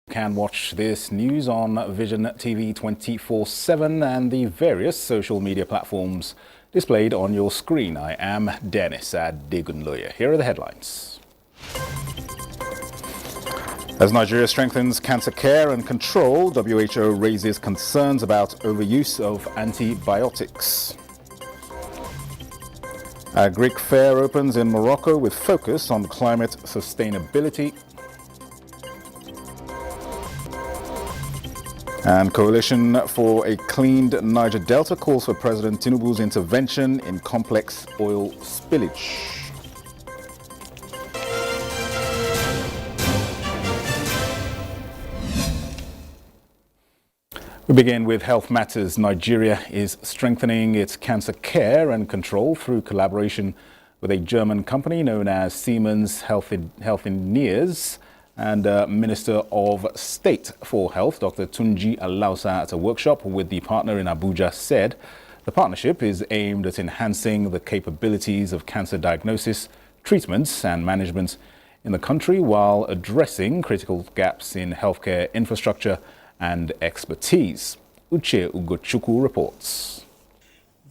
You can watch this news on Vision TV 24/7 and the various social media platforms displayed on your screen. I am Dennis Adegunloye. Here are the headlines. As Nigeria strengthens cancer care and control, WHO raises concerns about overuse of antibiotics. Agric Fair opens in Morocco with focus on climate sustainability. And Coalition for a Cleaned Niger Delta calls for President Tinubu's intervention in complex oil spillage. We begin with health matters. Nigeria is strengthening its cancer care and control through collaboration with a German company known as Siemens Healthineers and Minister of State for Health, Dr. Tunji Alausa, at a workshop with the partner in Abuja, said the partnership is aimed at enhancing the capabilities of cancer diagnosis, treatments and management in the country while addressing critical gaps in healthcare infrastructure and expertise. Uche Ugochukwu reports.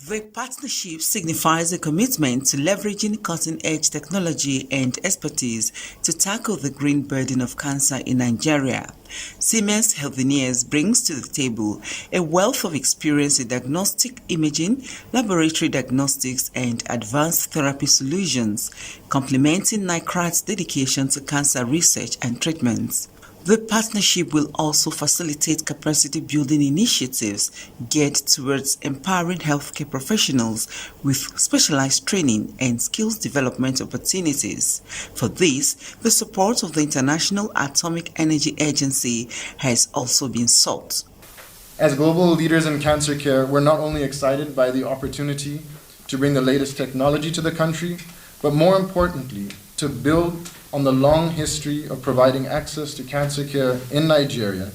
The partnership signifies a commitment to leveraging cutting-edge technology and expertise to tackle the green burden of cancer in Nigeria. Siemens Healthineers brings to the table a wealth of experience in diagnostic imaging, laboratory diagnostics, and advanced therapy solutions, complementing NICRAT's dedication to cancer research and treatments. The partnership will also facilitate capacity building initiatives geared towards empowering healthcare professionals with specialized training and skills development opportunities. For this, the support of the International Atomic Energy Agency has also been sought. As global leaders in cancer care, we're not only excited by the opportunity to bring the latest technology to the country, but more importantly, to build on the long history of providing access to cancer care in Nigeria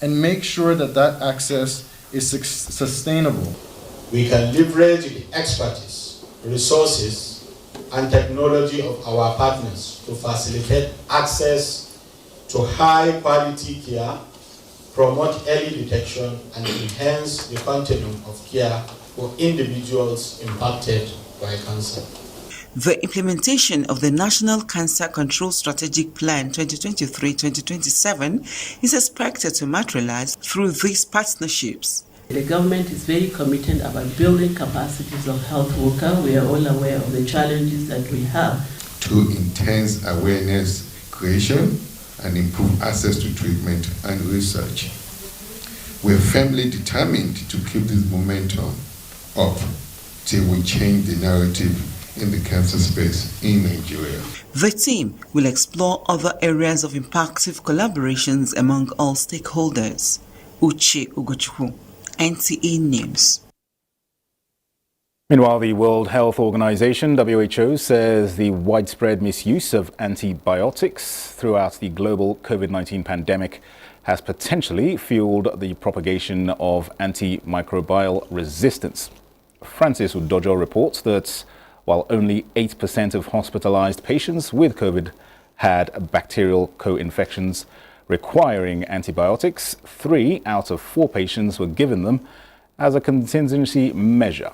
and make sure that that access is sustainable. We can leverage the expertise, resources, and technology of our partners to facilitate access to high-quality care, promote early detection, and enhance the continuum of care for individuals impacted by cancer. The implementation of the National Cancer Control Strategic Plan 2023-2027 is expected to materialize through these partnerships. The government is very committed about building capacities of health workers. We are all aware of the challenges that we have. To intense awareness creation and improve access to treatment and research. We are firmly determined to keep this momentum up till we change the narrative in the cancer space in Nigeria. The team will explore other areas of impactful collaborations among all stakeholders. Uche Ugochukwu, NTA News. Meanwhile, the World Health Organization, WHO, says the widespread misuse of antibiotics throughout the global COVID-19 pandemic has potentially fueled the propagation of antimicrobial resistance. Francis Udojo reports that while only 8% of hospitalized patients with COVID had bacterial co-infections requiring antibiotics, 3 out of 4 patients were given them as a contingency measure.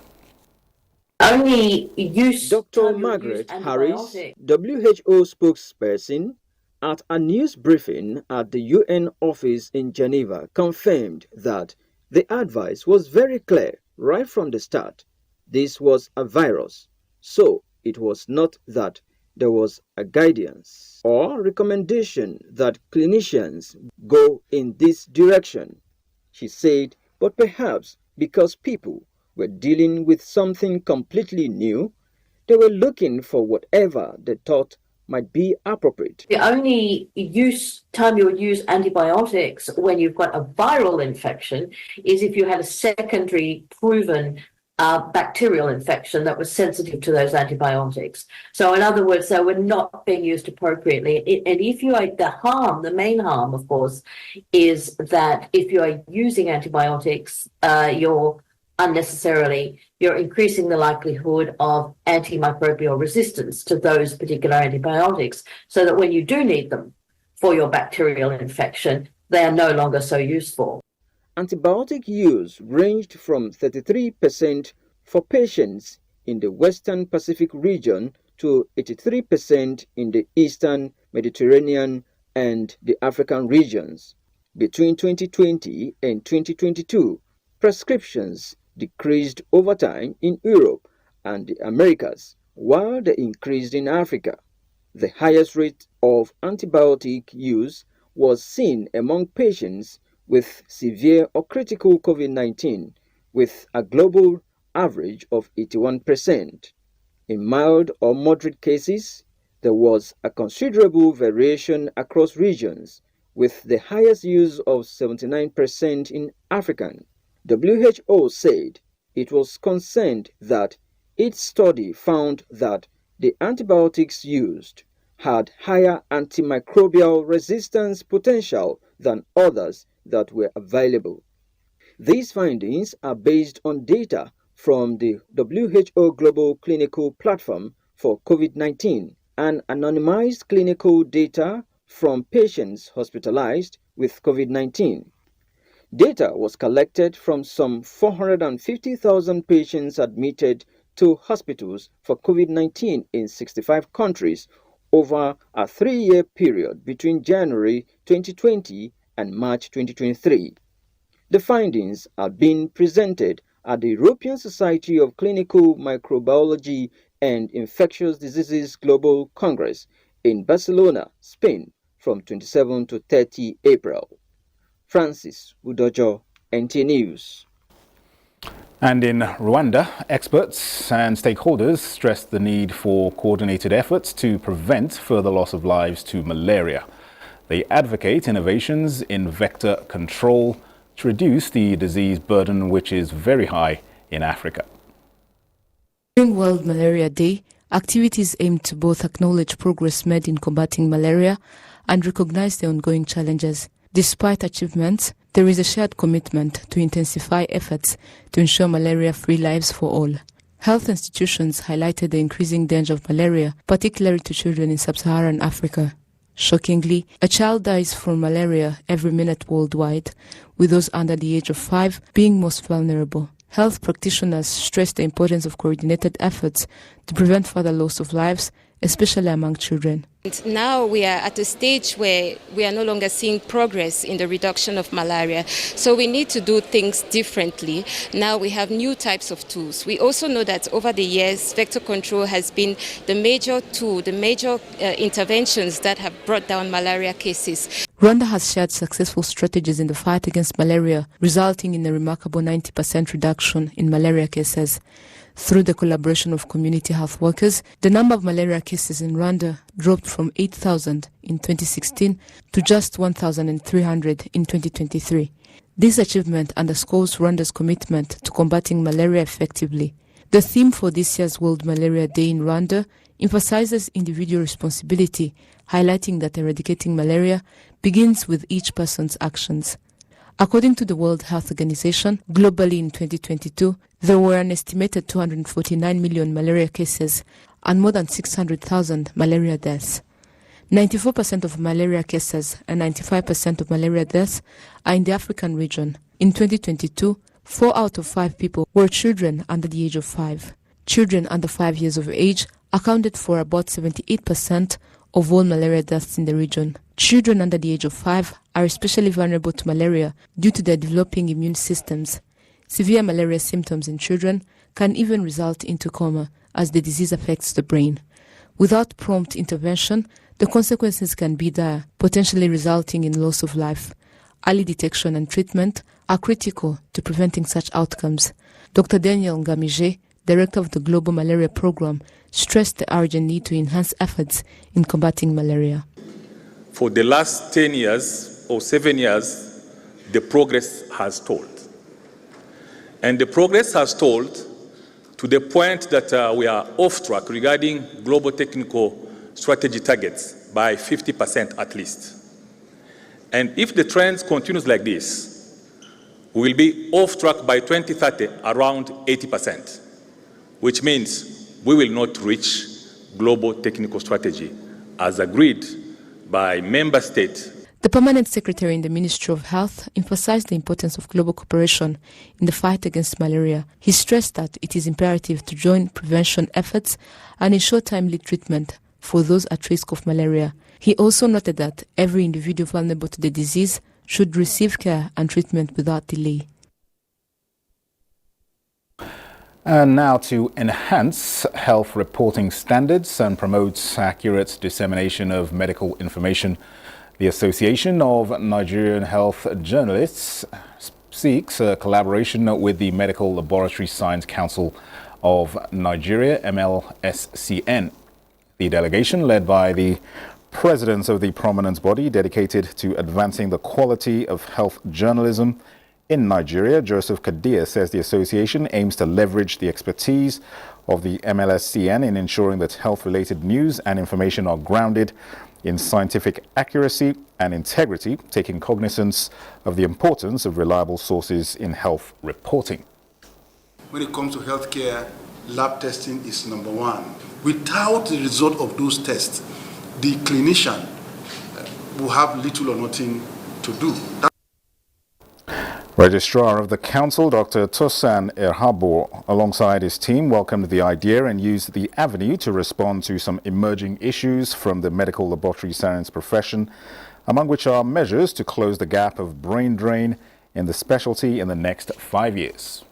Only use Dr. Margaret Harris, WHO spokesperson, at a news briefing at the UN office in Geneva, confirmed that the advice was very clear right from the start. This was a virus. So it was not that there was a guidance or recommendation that clinicians go in this direction, she said, but perhaps because people were dealing with something completely new, they were looking for whatever they thought might be appropriate. The only time you would use antibiotics when you've got a viral infection is if you had a secondary proven bacterial infection that was sensitive to those antibiotics. So in other words, they were not being used appropriately. And if you are the main harm, of course, is that if you are using antibiotics, you're increasing the likelihood of antimicrobial resistance to those particular antibiotics, so that when you do need them for your bacterial infection, they are no longer so useful. Antibiotic use ranged from 33% for patients in the Western Pacific region to 83% in the Eastern Mediterranean and the African regions. Between 2020 and 2022, prescriptions decreased over time in Europe and the Americas, while they increased in Africa. The highest rate of antibiotic use was seen among patients with severe or critical COVID-19, with a global average of 81%. In mild or moderate cases, there was a considerable variation across regions, with the highest use of 79% in African. WHO said it was concerned that its study found that the antibiotics used had higher antimicrobial resistance potential than others that were available. These findings are based on data from the WHO Global Clinical Platform for COVID-19 and anonymized clinical data from patients hospitalized with COVID-19. Data was collected from some 450,000 patients admitted to hospitals for COVID-19 in 65 countries over a 3-year period between January 2020 and March 2023. The findings are being presented at the European Society of Clinical Microbiology and Infectious Diseases Global Congress in Barcelona, Spain, from 27 to 30 April. Francis Udojo, NTA News. And in Rwanda, experts and stakeholders stressed the need for coordinated efforts to prevent further loss of lives to malaria. They advocate innovations in vector control to reduce the disease burden, which is very high in Africa. During World Malaria Day, activities aim to both acknowledge progress made in combating malaria and recognize the ongoing challenges. Despite achievements, there is a shared commitment to intensify efforts to ensure malaria-free lives for all. Health institutions highlighted the increasing danger of malaria, particularly to children in sub-Saharan Africa. Shockingly, a child dies from malaria every minute worldwide, with those under the age of 5 being most vulnerable. Health practitioners stress the importance of coordinated efforts to prevent further loss of lives, especially among children. Now we are at a stage where we are no longer seeing progress in the reduction of malaria. So we need to do things differently. Now we have new types of tools. We also know that over the years, vector control has been the major tool, the major interventions that have brought down malaria cases. Rwanda has shared successful strategies in the fight against malaria, resulting in a remarkable 90% reduction in malaria cases. Through the collaboration of community health workers, the number of malaria cases in Rwanda dropped from 8,000 in 2016 to just 1,300 in 2023. This achievement underscores Rwanda's commitment to combating malaria effectively. The theme for this year's World Malaria Day in Rwanda emphasizes individual responsibility, highlighting that eradicating malaria begins with each person's actions. According to the World Health Organization, globally in 2022, there were an estimated 249 million malaria cases and more than 600,000 malaria deaths. 94% of malaria cases and 95% of malaria deaths are in the African region. In 2022, 4 out of 5 people were children under the age of 5. Children under 5 years of age accounted for about 78% of all malaria deaths in the region. Children under the age of 5 are especially vulnerable to malaria due to their developing immune systems. Severe malaria symptoms in children can even result into coma as the disease affects the brain. Without prompt intervention, the consequences can be dire, potentially resulting in loss of life. Early detection and treatment are critical to preventing such outcomes. Dr. Daniel Ngamije, director of the Global Malaria Program, stressed the urgent need to enhance efforts in combating malaria. For the last 10 years or 7 years, the progress has stalled. And the progress has stalled to the point that we are off track regarding global technical strategy targets by 50% at least. And if the trend continues like this, we will be off track by 2030 around 80%, which means we will not reach global technical strategy as agreed by member states. The permanent secretary in the Ministry of Health emphasized the importance of global cooperation in the fight against malaria. He stressed that it is imperative to join prevention efforts and ensure timely treatment for those at risk of malaria. He also noted that every individual vulnerable to the disease should receive care and treatment without delay. And now to enhance health reporting standards and promote accurate dissemination of medical information, the Association of Nigerian Health Journalists seeks a collaboration with the Medical Laboratory Science Council of Nigeria, MLSCN. The delegation, led by the president of the prominent body dedicated to advancing the quality of health journalism in Nigeria, Joseph Kadir, says the association aims to leverage the expertise of the MLSCN in ensuring that health-related news and information are grounded in scientific accuracy and integrity, taking cognizance of the importance of reliable sources in health reporting. When it comes to healthcare, lab testing is number one. Without the result of those tests, the clinician will have little or nothing to do. Registrar of the Council, Dr. Tosan Erhabo, alongside his team, welcomed the idea and used the avenue to respond to some emerging issues from the medical laboratory science profession, among which are measures to close the gap of brain drain in the specialty in the next 5 years.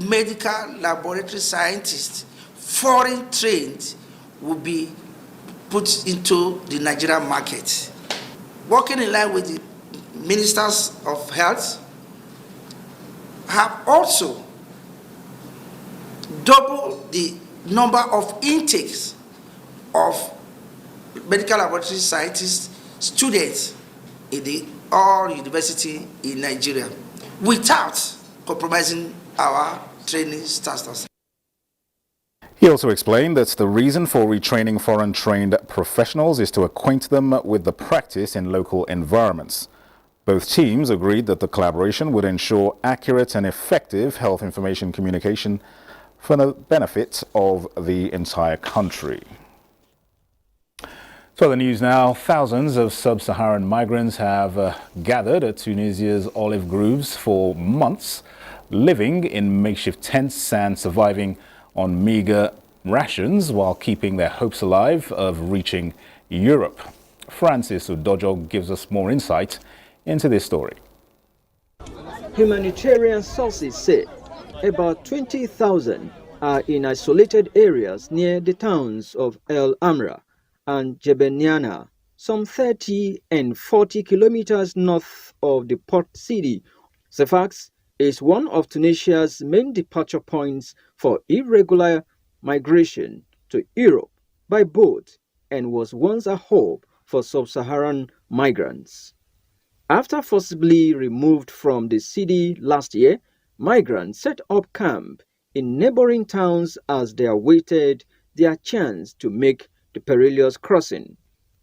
Medical laboratory scientists, foreign trained, will be put into the Nigerian market. Working in line with the Ministers of Health have also doubled the number of intakes of medical laboratory scientists students in all university in Nigeria without compromising our training standards. He also explained that the reason for retraining foreign-trained professionals is to acquaint them with the practice in local environments. Both teams agreed that the collaboration would ensure accurate and effective health information communication for the benefit of the entire country. So the news now, thousands of sub-Saharan migrants have gathered at Tunisia's olive groves for months, living in makeshift tents and surviving on meager rations while keeping their hopes alive of reaching Europe. Francis Udojo gives us more insight into this story. Humanitarian sources say about 20,000 are in isolated areas near the towns of El Amra and Jebeniana, some 30 and 40 kilometers north of the port city. Sfax is one of Tunisia's main departure points for irregular migration to Europe by boat and was once a hub for sub-Saharan migrants. After forcibly removed from the city last year, migrants set up camp in neighboring towns as they awaited their chance to make the perilous crossing.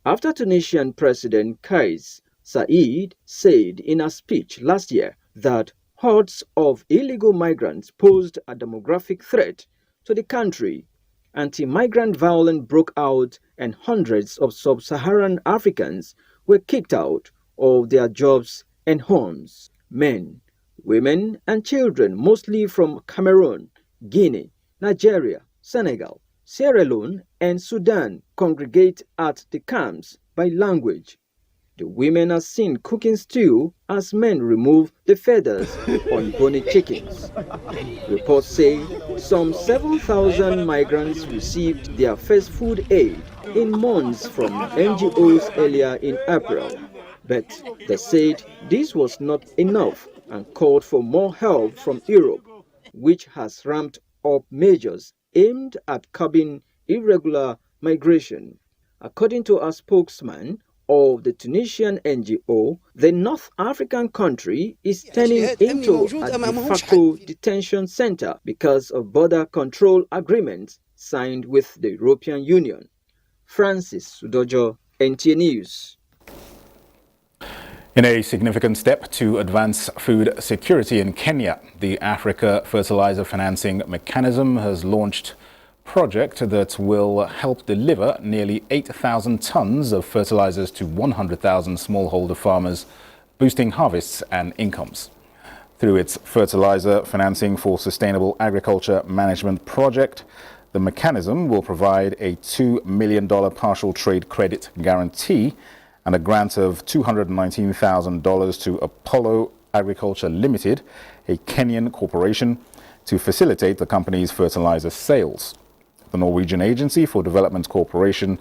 After Tunisian President Kais Saied said in a speech last year that hordes of illegal migrants posed a demographic threat to the country, anti-migrant violence broke out and hundreds of sub-Saharan Africans were kicked out of their jobs and homes. Men, women, and children, mostly from Cameroon, Guinea, Nigeria, Senegal, Sierra Leone, and Sudan, congregate at the camps by language. The women are seen cooking stew as men remove the feathers on bony chickens. Reports say some 7,000 migrants received their first food aid in months from NGOs earlier in April. But they said this was not enough and called for more help from Europe, which has ramped up measures aimed at curbing irregular migration. According to a spokesman of the Tunisian NGO, the North African country is turning into a de facto detention center because of border control agreements signed with the European Union. Francis Udojo, NTA News. In a significant step to advance food security in Kenya, the Africa Fertilizer Financing Mechanism has launched project that will help deliver nearly 8,000 tons of fertilizers to 100,000 smallholder farmers, boosting harvests and incomes. Through its Fertilizer Financing for Sustainable Agriculture Management project, the mechanism will provide a $2 million partial trade credit guarantee and a grant of $219,000 to Apollo Agriculture Limited, a Kenyan corporation, to facilitate the company's fertilizer sales. The Norwegian Agency for Development Corporation,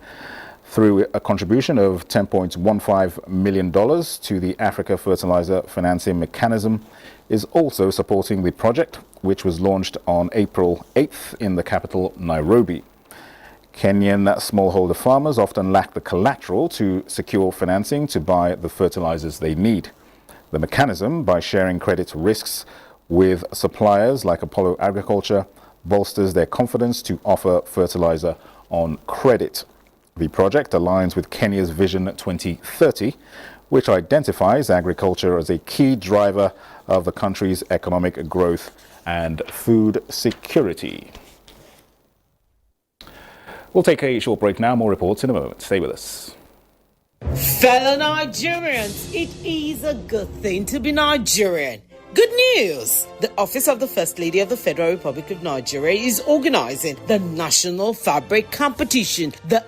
through a contribution of $10.15 million to the Africa Fertilizer Financing Mechanism, is also supporting the project, which was launched on April 8th in the capital, Nairobi. Kenyan smallholder farmers often lack the collateral to secure financing to buy the fertilizers they need. The mechanism, by sharing credit risks with suppliers like Apollo Agriculture, bolsters their confidence to offer fertilizer on credit. The project aligns with Kenya's Vision 2030, which identifies agriculture as a key driver of the country's economic growth and food security. We'll take a short break now. More reports in a moment. Stay with us. Fellow Nigerians, it is a good thing to be Nigerian. Good news! The Office of the First Lady of the Federal Republic of Nigeria is organizing the National Fabric Competition, the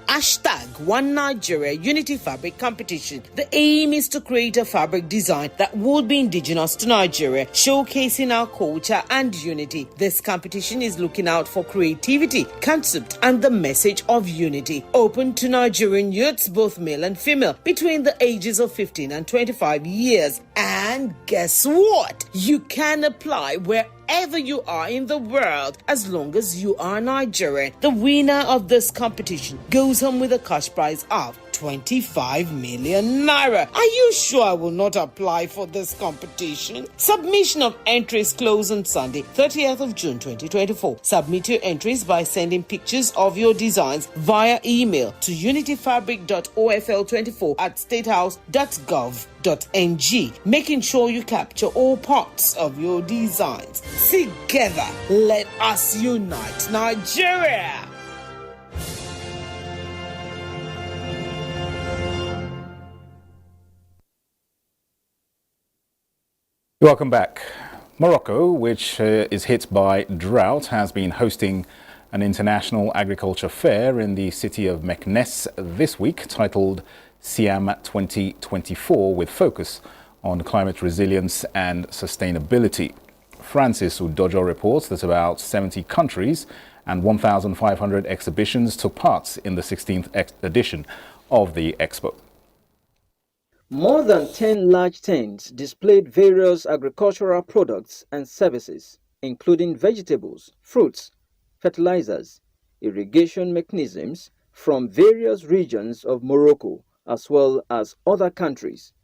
#One Nigeria Unity Fabric Competition. The aim is to create a fabric design that would be indigenous to Nigeria, showcasing our culture and unity. This competition is looking out for creativity, concept, and the message of unity. Open to Nigerian youths, both male and female, between the ages of 15 and 25 years. And guess what? You can apply wherever you are in the world as long as you are Nigerian. The winner of this competition goes home with a cash prize of 25 million naira. Are you sure I will not apply for this competition? Submission of entries close on Sunday, 30th of June 2024. Submit your entries by sending pictures of your designs via email to unityfabric.ofl24@statehouse.gov.ng, making sure you capture all parts of your designs. Together, let us unite Nigeria! Welcome back. Morocco, which is hit by drought, has been hosting an international agriculture fair in the city of Meknes this week, titled Siam 2024, with focus on climate resilience and sustainability. Francis Udojo reports that about 70 countries and 1,500 exhibitions took part in the 16th edition of the expo. More than 10 large tents displayed various agricultural products and services, including vegetables, fruits, fertilizers, irrigation mechanisms from various regions of Morocco, as well as other countries.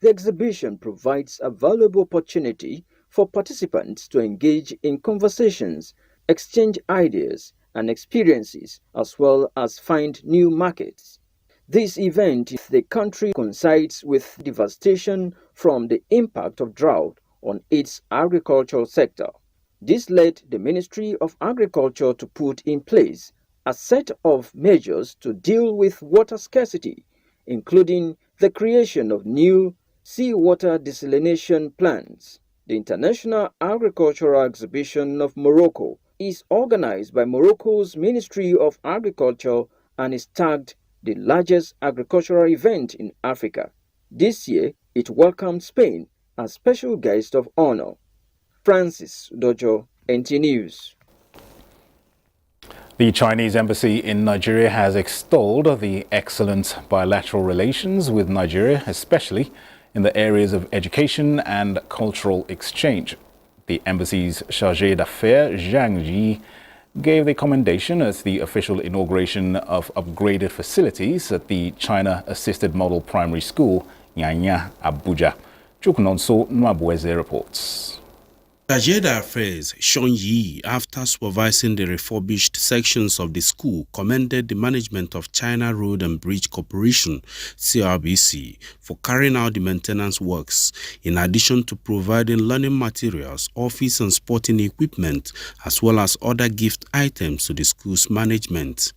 The exhibition provides a valuable opportunity for participants to engage in conversations, exchange ideas and experiences, as well as find new markets. This event in the country coincides with devastation from the impact of drought on its agricultural sector. This led the Ministry of Agriculture to put in place a set of measures to deal with water scarcity, including the creation of new seawater desalination plants. The International Agricultural Exhibition of Morocco is organized by Morocco's Ministry of Agriculture and is tagged the largest agricultural event in Africa. This year, it welcomed Spain as special guest of honor. Francis Dojo, NT News. The Chinese embassy in Nigeria has extolled the excellent bilateral relations with Nigeria, especially in the areas of education and cultural exchange. The embassy's chargé d'affaires, Zhang Yi, gave the commendation at the official inauguration of upgraded facilities at the China Assisted Model Primary School, Nyanya, Abuja. Chukunonso Nwabweze reports. Ajeda Affairs Sean Yi, after supervising the refurbished sections of the school, commended the management of China Road and Bridge Corporation, CRBC, for carrying out the maintenance works, in addition to providing learning materials, office and sporting equipment, as well as other gift items to the school's management.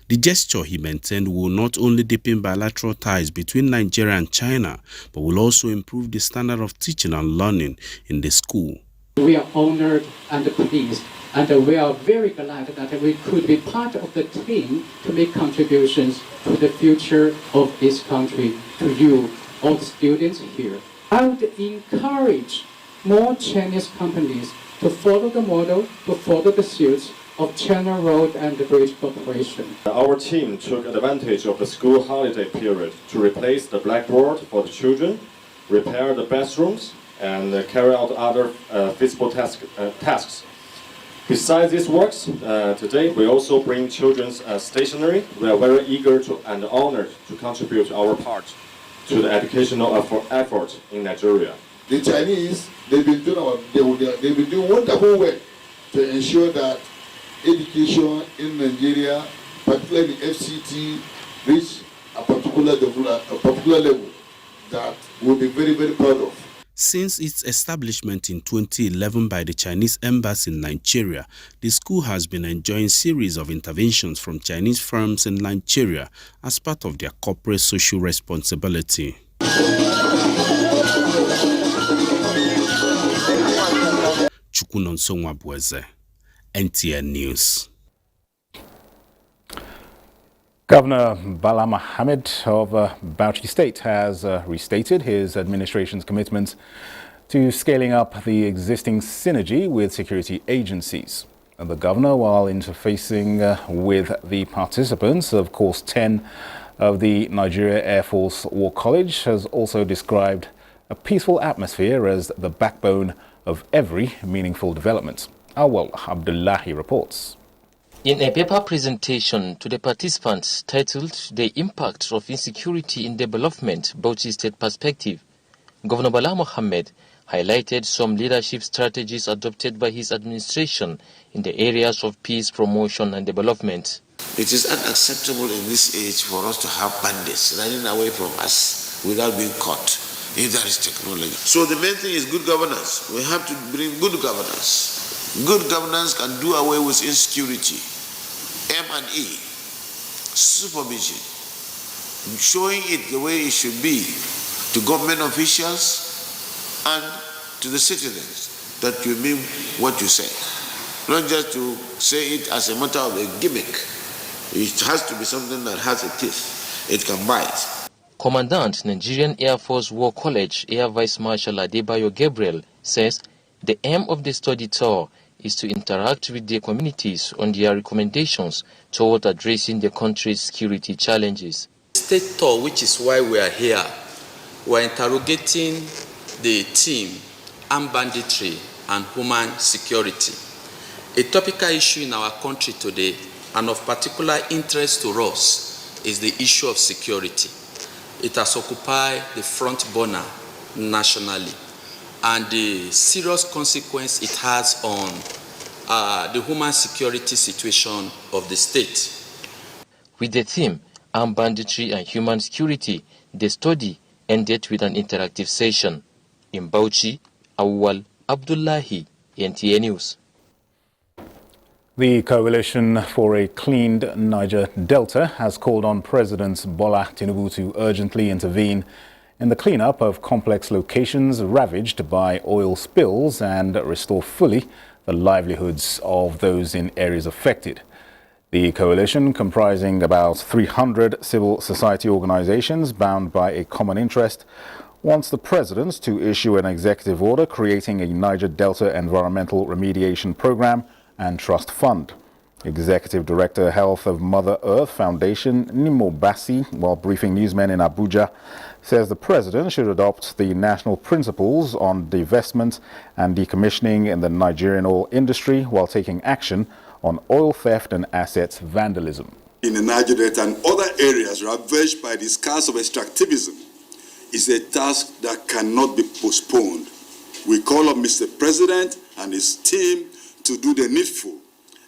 The gesture, he maintained, will not only deepen bilateral ties between Nigeria and China, but will also improve the standard of teaching and learning in the school. We are honored and pleased, and we are very glad that we could be part of the team to make contributions to the future of this country, to you, all the students here. I would encourage more Chinese companies to follow the model, to follow the suits of China Road and Bridge Corporation. Our team took advantage of the school holiday period to replace the blackboard for the children, repair the bathrooms, and carry out other physical tasks. Besides these works, today we also bring children's stationery. We are very eager and honored to contribute our part to the educational effort in Nigeria. The Chinese, they've been doing wonderful work to ensure that education in Nigeria, particularly FCT, reach a particular level that we'll be very, very proud of. Since its establishment in 2011 by the Chinese embassy in Nigeria, the school has been enjoying a series of interventions from Chinese firms in Nigeria as part of their corporate social responsibility. Chukunonsongwa Bweze, NTA News. Governor Bala Mohammed of Bauchi State has restated his administration's commitment to scaling up the existing synergy with security agencies. And the governor, while interfacing with the participants of Course 10 of the Nigeria Air Force War College, has also described a peaceful atmosphere as the backbone of every meaningful development. Awal Abdullahi reports. In a paper presentation to the participants titled The Impact of Insecurity in Development, Bauchi State Perspective, Governor Bala Mohammed highlighted some leadership strategies adopted by his administration in the areas of peace promotion and development. It is unacceptable in this age for us to have bandits running away from us without being caught, if there is technology. So the main thing is good governance. We have to bring good governance. Good governance can do away with insecurity. M&E, supervision, showing it the way it should be to government officials and to the citizens, that you mean what you say. Not just to say it as a matter of a gimmick. It has to be something that has a teeth. It can bite. Commandant Nigerian Air Force War College Air Vice Marshal Adebayo Gabriel says the aim of the study tour is to interact with the communities on their recommendations toward addressing the country's security challenges. State tour, which is why we are here, we are interrogating the theme armed banditry and human security. A topical issue in our country today and of particular interest to us is the issue of security. It has occupied the front burner nationally, and the serious consequence it has on the human security situation of the state. With the theme, armed banditry and human security, the study ended with an interactive session. In Bauchi, Awal Abdullahi, NTA News. The Coalition for a Cleaned Niger Delta has called on President Bola Tinubu to urgently intervene in the cleanup of complex locations ravaged by oil spills and restore fully the livelihoods of those in areas affected. The coalition, comprising about 300 civil society organizations bound by a common interest, wants the president to issue an executive order creating a Niger Delta Environmental Remediation Program and Trust Fund. Executive Director Health of Mother Earth Foundation Nimo Bassi, while briefing newsmen in Abuja, says the president should adopt the national principles on divestment and decommissioning in the Nigerian oil industry while taking action on oil theft and assets vandalism. In the Niger Delta and other areas ravaged by the scars of extractivism is a task that cannot be postponed. We call on Mr. President and his team to do the needful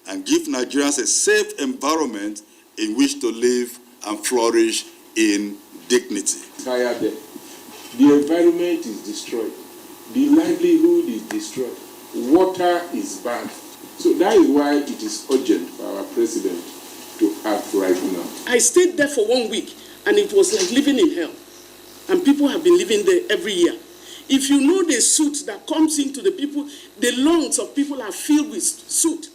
and give Nigerians a safe environment in which to live and flourish in dignity. The environment is destroyed. The livelihood is destroyed. Water is bad. So that is why it is urgent for our president to act right now. I stayed there for 1 week and it was like living in hell. And people have been living there every year. If you know the soot that comes into the people, the lungs of people are filled with soot.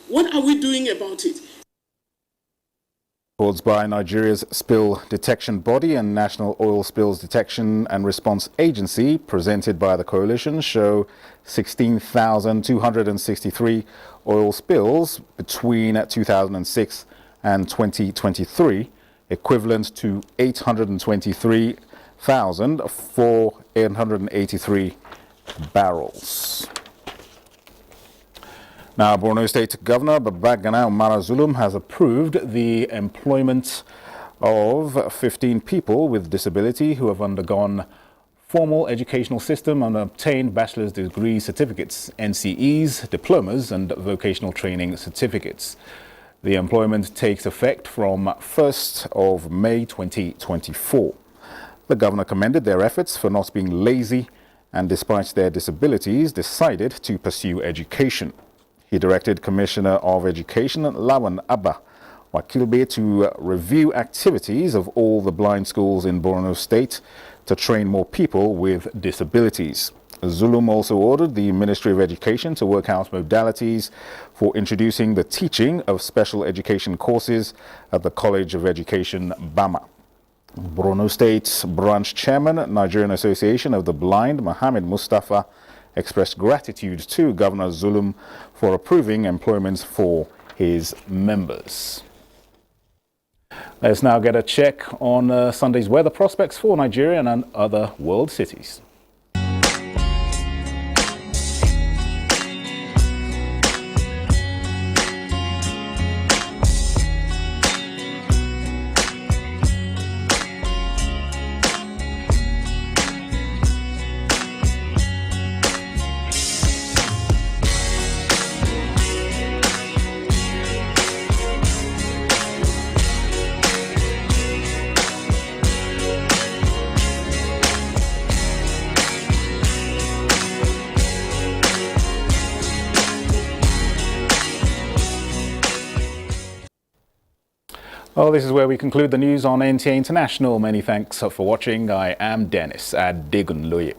What are we doing about it? Reports by Nigeria's Spill Detection Body and National Oil Spills Detection and Response Agency, presented by the coalition, show 16,263 oil spills between 2006 and 2023, equivalent to 823,883 barrels. Now, Borau State Governor Babagana Umara Zulum has approved the employment of 15 people with disability who have undergone formal educational system and obtained bachelor's degree certificates, NCEs, diplomas and vocational training certificates. The employment takes effect from 1st of May 2024. The governor commended their efforts for not being lazy and, despite their disabilities, decided to pursue education. He directed Commissioner of Education Lawan Abba Wakilbe to review activities of all the blind schools in Borau State to train more people with disabilities. Zulum also ordered the Ministry of Education to work out modalities for introducing the teaching of special education courses at the College of Education, Bama. Borau State Branch Chairman, Nigerian Association of the Blind, Mohammed Mustafa, expressed gratitude to Governor Zulum for approving employments for his members. Let's now get a check on Sunday's weather prospects for Nigeria and other world cities. Well, this is where we conclude the news on NTA International. Many thanks for watching. I am Dennis Adegunloye.